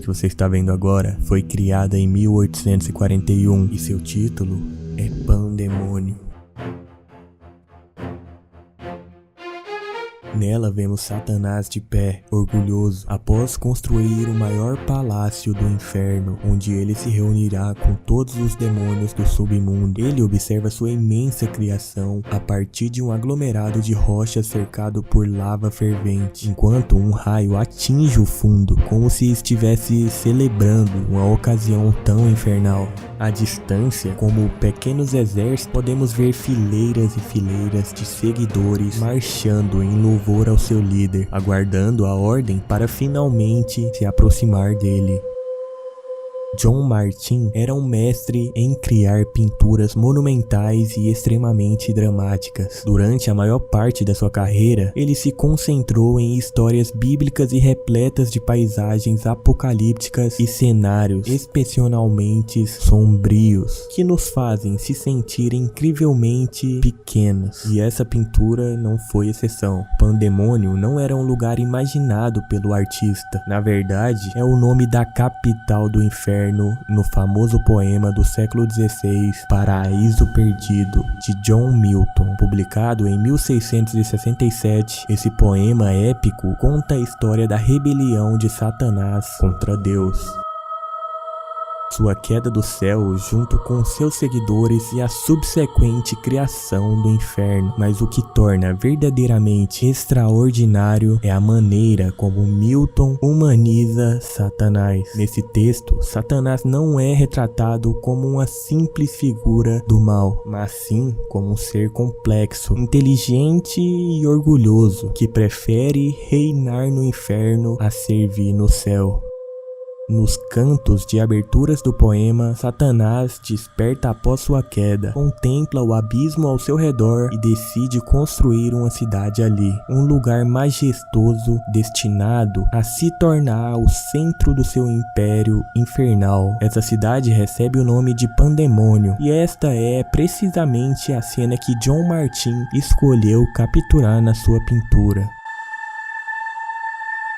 que você está vendo agora foi criada em 1841 e seu título é Pandemônio. Nela vemos Satanás de pé, orgulhoso, após construir o maior palácio do inferno, onde ele se reunirá com todos os demônios do submundo. Ele observa sua imensa criação a partir de um aglomerado de rochas cercado por lava fervente, enquanto um raio atinge o fundo, como se estivesse celebrando uma ocasião tão infernal. À distância, como pequenos exércitos, podemos ver fileiras e fileiras de seguidores marchando em louvor ao seu líder, aguardando a ordem para finalmente se aproximar dele. John Martin era um mestre em criar pinturas monumentais e extremamente dramáticas. Durante a maior parte da sua carreira, ele se concentrou em histórias bíblicas e repletas de paisagens apocalípticas e cenários excepcionalmente sombrios, que nos fazem se sentir incrivelmente pequenos. E essa pintura não foi exceção. Pandemônio não era um lugar imaginado pelo artista. Na verdade, é o nome da capital do inferno no famoso poema do século XVI, Paraíso Perdido, de John Milton. Publicado em 1667, esse poema épico conta a história da rebelião de Satanás contra Deus, sua queda do céu junto com seus seguidores e a subsequente criação do inferno. Mas o que torna verdadeiramente extraordinário é a maneira como Milton humaniza Satanás. Nesse texto, Satanás não é retratado como uma simples figura do mal, mas sim como um ser complexo, inteligente e orgulhoso, que prefere reinar no inferno a servir no céu. Nos cantos de aberturas do poema, Satanás desperta após sua queda, contempla o abismo ao seu redor e decide construir uma cidade ali, um lugar majestoso destinado a se tornar o centro do seu império infernal. Essa cidade recebe o nome de Pandemônio, e esta é precisamente a cena que John Martin escolheu capturar na sua pintura.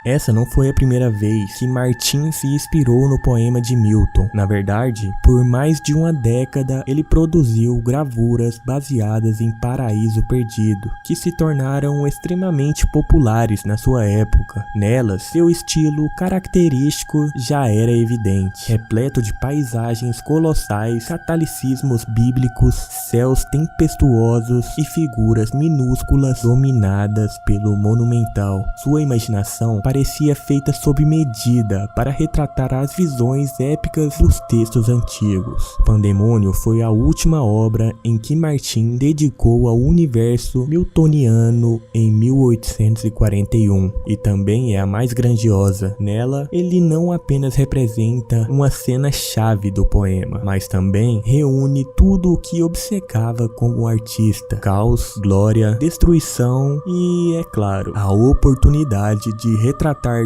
Essa não foi a primeira vez que Martin se inspirou no poema de Milton. Na verdade, por mais de uma década, ele produziu gravuras baseadas em Paraíso Perdido, que se tornaram extremamente populares na sua época. Nelas, seu estilo característico já era evidente, repleto de paisagens colossais, catolicismos bíblicos, céus tempestuosos e figuras minúsculas dominadas pelo monumental. Sua imaginação parecia feita sob medida para retratar as visões épicas dos textos antigos. Pandemônio foi a última obra em que Martin dedicou ao universo miltoniano em 1841, e também é a mais grandiosa. Nela, ele não apenas representa uma cena-chave do poema, mas também reúne tudo o que obcecava como artista: caos, glória, destruição e, é claro, a oportunidade de retratar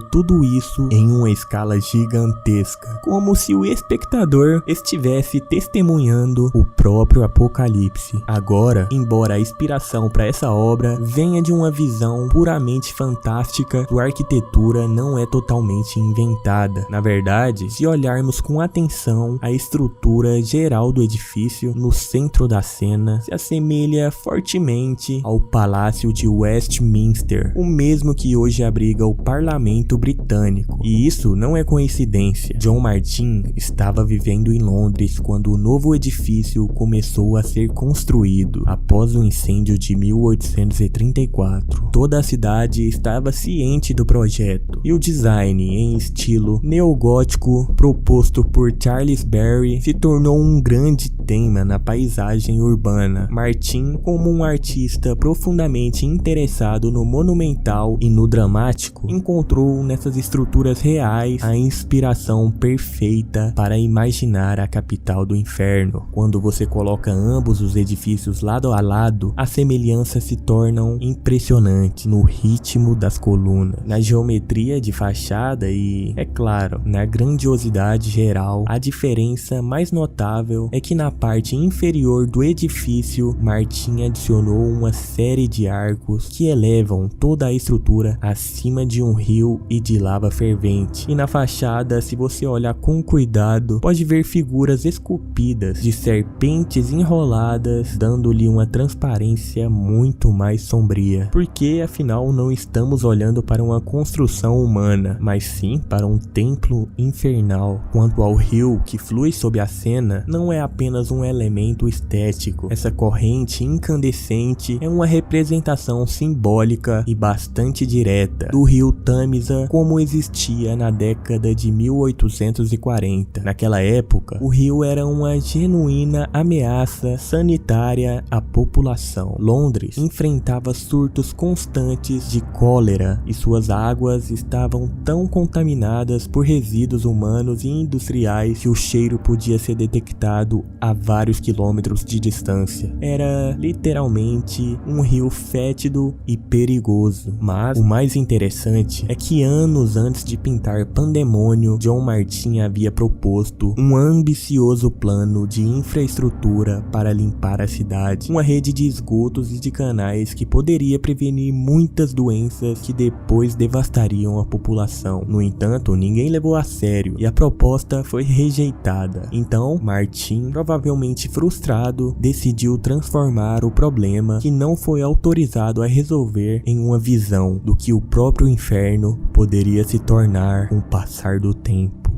tudo isso em uma escala gigantesca, como se o espectador estivesse testemunhando o próprio apocalipse. Agora, embora a inspiração para essa obra venha de uma visão puramente fantástica, sua arquitetura não é totalmente inventada. Na verdade, se olharmos com atenção, a estrutura geral do edifício no centro da cena se assemelha fortemente ao Palácio de Westminster, o mesmo que hoje abriga o Parlamento Britânico. E isso não é coincidência. John Martin estava vivendo em Londres quando o novo edifício começou a ser construído após o incêndio de 1834. Toda a cidade estava ciente do projeto, e o design em estilo neogótico proposto por Charles Barry se tornou um grande tema na paisagem urbana. Martin, como um artista profundamente interessado no monumental e no dramático, encontrou nessas estruturas reais a inspiração perfeita para imaginar a capital do inferno. Quando você coloca ambos os edifícios lado a lado, as semelhanças se tornam impressionantes no ritmo das colunas, na geometria de fachada e, é claro, na grandiosidade geral. A diferença mais notável é que na parte inferior do edifício, Martin adicionou uma série de arcos que elevam toda a estrutura acima de um rio e de lava fervente. E na fachada, se você olhar com cuidado, pode ver figuras esculpidas de serpentes enroladas, dando-lhe uma transparência muito mais sombria. Porque afinal não estamos olhando para uma construção humana, mas sim para um templo infernal. Quanto ao rio que flui sob a cena, não é apenas um elemento estético. Essa corrente incandescente é uma representação simbólica e bastante direta do rio Tâmisa como existia na década de 1840. Naquela época, o rio era uma genuína ameaça sanitária à população. Londres enfrentava surtos constantes de cólera e suas águas estavam tão contaminadas por resíduos humanos e industriais que o cheiro podia ser detectado a vários quilômetros de distância. Era literalmente um rio fétido e perigoso. Mas o mais interessante é que anos antes de pintar Pandemônio, John Martin havia proposto um ambicioso plano de infraestrutura para limpar a cidade, uma rede de esgotos e de canais que poderia prevenir muitas doenças que depois devastariam a população. No entanto, ninguém levou a sério e a proposta foi rejeitada. Então, Martin, provavelmente frustrado, decidiu transformar o problema que não foi autorizado a resolver em uma visão do que o próprio inferno poderia se tornar com o passar do tempo.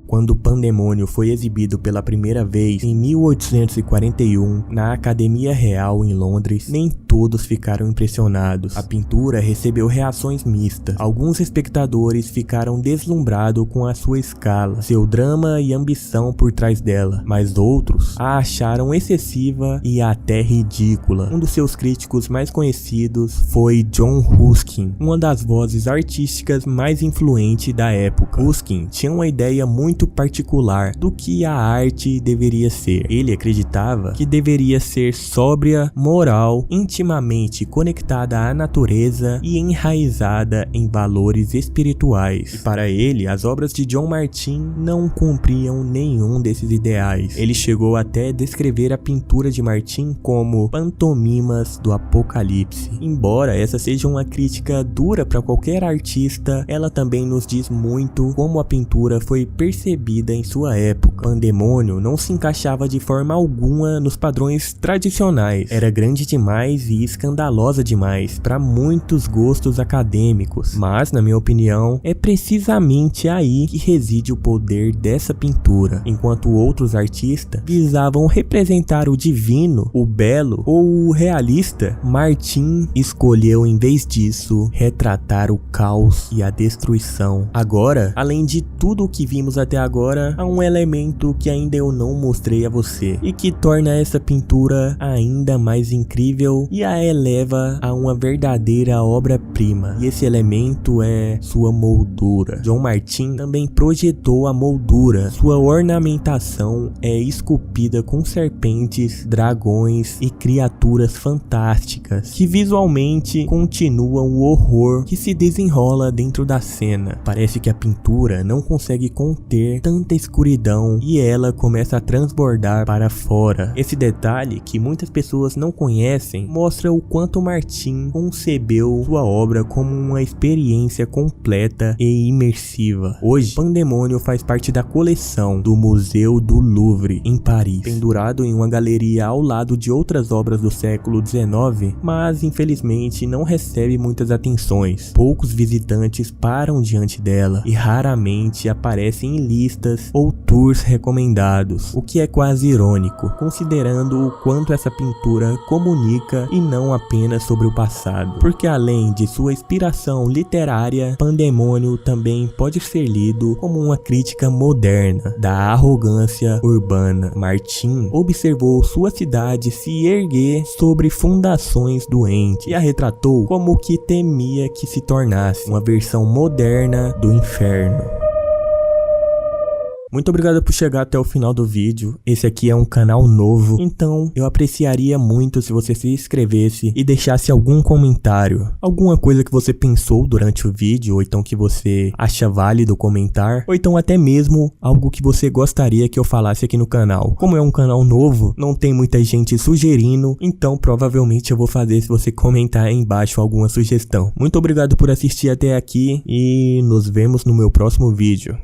Quando Pandemônio foi exibido pela primeira vez em 1841 na Academia Real em Londres, nem todos ficaram impressionados. A pintura recebeu reações mistas. Alguns espectadores ficaram deslumbrados com a sua escala, seu drama e ambição por trás dela, mas outros a acharam excessiva e até ridícula. Um dos seus críticos mais conhecidos foi John Ruskin, uma das vozes artísticas mais influentes da época. Ruskin tinha uma ideia muito particular do que a arte deveria ser. Ele acreditava que deveria ser sóbria, moral, intimamente conectada à natureza e enraizada em valores espirituais. E para ele, as obras de John Martin não cumpriam nenhum desses ideais. Ele chegou até a descrever a pintura de Martin como pantomimas do apocalipse. Embora essa seja uma crítica dura para qualquer artista, ela também nos diz muito como a pintura foi percebida em sua época. Pandemônio não se encaixava de forma alguma nos padrões tradicionais. Era grande demais e escandalosa demais para muitos gostos acadêmicos. Mas, na minha opinião, é precisamente aí que reside o poder dessa pintura. Enquanto outros artistas visavam representar o divino, o belo ou o realista, Martin escolheu, em vez disso, retratar o caos e a destruição. Agora, além de tudo o que vimos até agora, há um elemento que ainda eu não mostrei a você e que torna essa pintura ainda mais incrível e a eleva a uma verdadeira obra-prima. E esse elemento é sua moldura. John Martin também projetou a moldura. Sua ornamentação é esculpida com serpentes, dragões e criaturas fantásticas que visualmente continuam o horror que se desenrola dentro da cena. Parece que a pintura não consegue conter tanta escuridão e ela começa a transbordar para fora. Esse detalhe, que muitas pessoas não conhecem, mostra o quanto Martin concebeu sua obra como uma experiência completa e imersiva. Hoje, Pandemônio faz parte da coleção do Museu do Louvre, em Paris, pendurado em uma galeria ao lado de outras obras do século XIX, mas infelizmente não recebe muitas atenções. Poucos visitantes param diante dela e raramente aparecem em listas ou tours recomendados, o que é quase irônico, considerando o quanto essa pintura comunica e não apenas sobre o passado. Porque além de sua inspiração literária, Pandemônio também pode ser lido como uma crítica moderna da arrogância urbana. Martin observou sua cidade se erguer sobre fundações doentes e a retratou como o que temia que se tornasse uma versão moderna do inferno. Muito obrigado por chegar até o final do vídeo. Esse aqui é um canal novo, então eu apreciaria muito se você se inscrevesse e deixasse algum comentário. Alguma coisa que você pensou durante o vídeo, ou então que você acha válido comentar, ou então até mesmo algo que você gostaria que eu falasse aqui no canal. Como é um canal novo, não tem muita gente sugerindo, então provavelmente eu vou fazer se você comentar aí embaixo alguma sugestão. Muito obrigado por assistir até aqui e nos vemos no meu próximo vídeo.